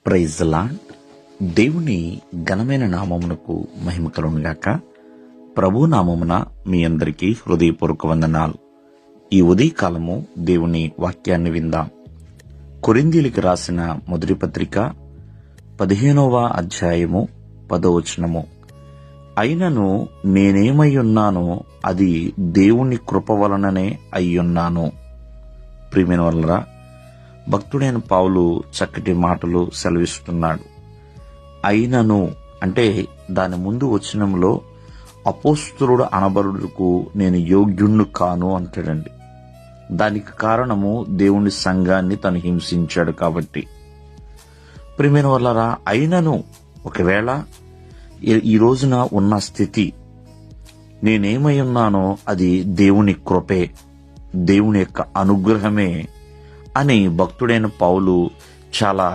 Praise the lord. దేవుని ఘనమైన నామమునకు మహిమ కలుగునుగాక. ప్రభు నామమున మీ అందరికీ హృదయపూర్వక వందనాలు. ఈ ఉదయకాలము దేవుని వాక్యాన్ని విందాం. కొరింథీయులకు రాసిన మొదటి పత్రిక 15వ అధ్యాయము 10వ వచనము. అయినను నేనేమై ఉన్నానో అది దేవుని కృప వలననే అయ్యున్నాను. ప్రియమైన వాళ్ళరా, భక్తుడైన పౌలు చక్కటి మాటలు సెలవిస్తున్నాడు. అయినను అంటే దాని ముందు వచనంలో అపోస్తలుడు అనబడుటకు నేను యోగ్యుణ్ణి కాను అంటాడండి. దానికి కారణము దేవుని సంఘాన్ని తను హింసించాడు కాబట్టి. ప్రియమైన వాళ్ళరా, అయినను ఒకవేళ ఈ రోజున ఉన్న స్థితి నేనేమై ఉన్నానో అది దేవుని కృపే, దేవుని యొక్క అనుగ్రహమే అని భక్తుడైన పౌలు చాలా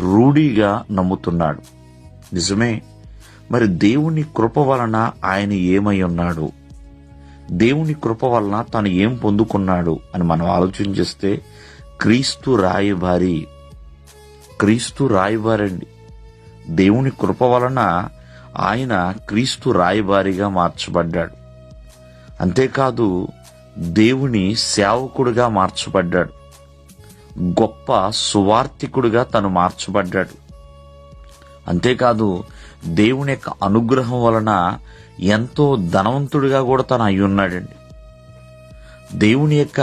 రూఢిగా నమ్ముతున్నాడు. నిజమే. మరి దేవుని కృప వలన ఆయన ఏమై ఉన్నాడు, దేవుని కృప వలన తను ఏం పొందుకున్నాడు అని మనం ఆలోచన చేస్తే క్రీస్తు రాయబారండి. దేవుని కృప వలన ఆయన క్రీస్తు రాయబారిగా మార్చబడ్డాడు. అంతేకాదు, దేవుని సేవకుడిగా మార్చబడ్డాడు. గొప్ప సువార్తికుడిగా తను మార్చబడ్డాడు. అంతేకాదు, దేవుని యొక్క అనుగ్రహం వలన ఎంతో ధనవంతుడిగా కూడా తను అయి ఉన్నాడండి. దేవుని యొక్క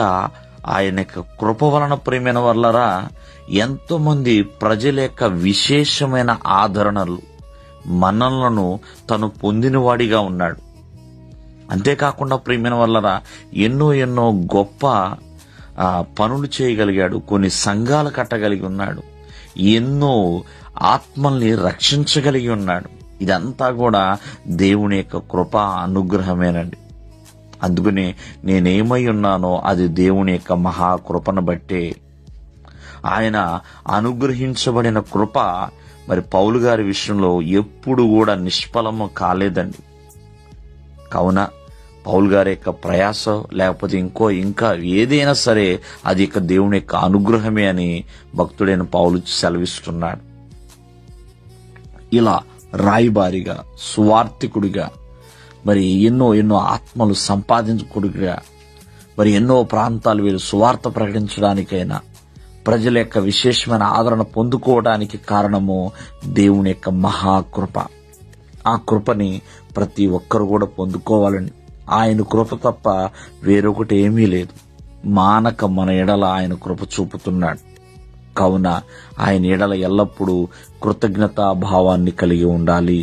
ఆయన యొక్క కృప వలన ప్రియమైన వాళ్ళరా ఎంతో మంది ప్రజల యొక్క విశేషమైన ఆదరణలు మన్ననలను తను పొందినవాడిగా ఉన్నాడు. అంతేకాకుండా ప్రియమైన వాళ్ళరా ఎన్నో గొప్ప పనులు చేయగలిగాడు. కొన్ని సంఘాలు కట్టగలిగి ఉన్నాడు. ఎన్నో ఆత్మల్ని రక్షించగలిగి ఉన్నాడు. ఇదంతా కూడా దేవుని యొక్క కృప అనుగ్రహమేనండి. అందుకని నేనేమై ఉన్నానో అది దేవుని యొక్క మహాకృపను బట్టే. ఆయన అనుగ్రహించబడిన కృప మరి పౌలు గారి విషయంలో ఎప్పుడు కూడా నిష్ఫలము కాలేదండి. కావున పౌలు గారి యొక్క ప్రయాసం లేకపోతే ఇంకా ఏదైనా సరే అది ఇక దేవుని యొక్క అనుగ్రహమే అని భక్తుడైన పౌలు సెలవిస్తున్నాడు. ఇలా రాయబారిగా, సువార్తికుడిగా, మరి ఎన్నో ఆత్మలు సంపాదించుకుడిగా, మరి ఎన్నో ప్రాంతాలు వీరు సువార్త ప్రకటించడానికైనా ప్రజల యొక్క విశేషమైన ఆదరణ పొందుకోవడానికి కారణము దేవుని యొక్క మహాకృప. ఆ కృపని ప్రతి ఒక్కరు కూడా పొందుకోవాలని ఆయన కృప తప్ప వేరొకటి ఏమీ లేదు. మానక మన ఎడల ఆయన కృప చూపుతున్నాడు. కావున ఆయన ఎడల ఎల్లప్పుడూ కృతజ్ఞతా భావాన్ని కలిగి ఉండాలి.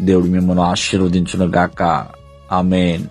దేవుడు మిమ్మల్ని ఆశీర్వదించును గాక. ఆమేన్.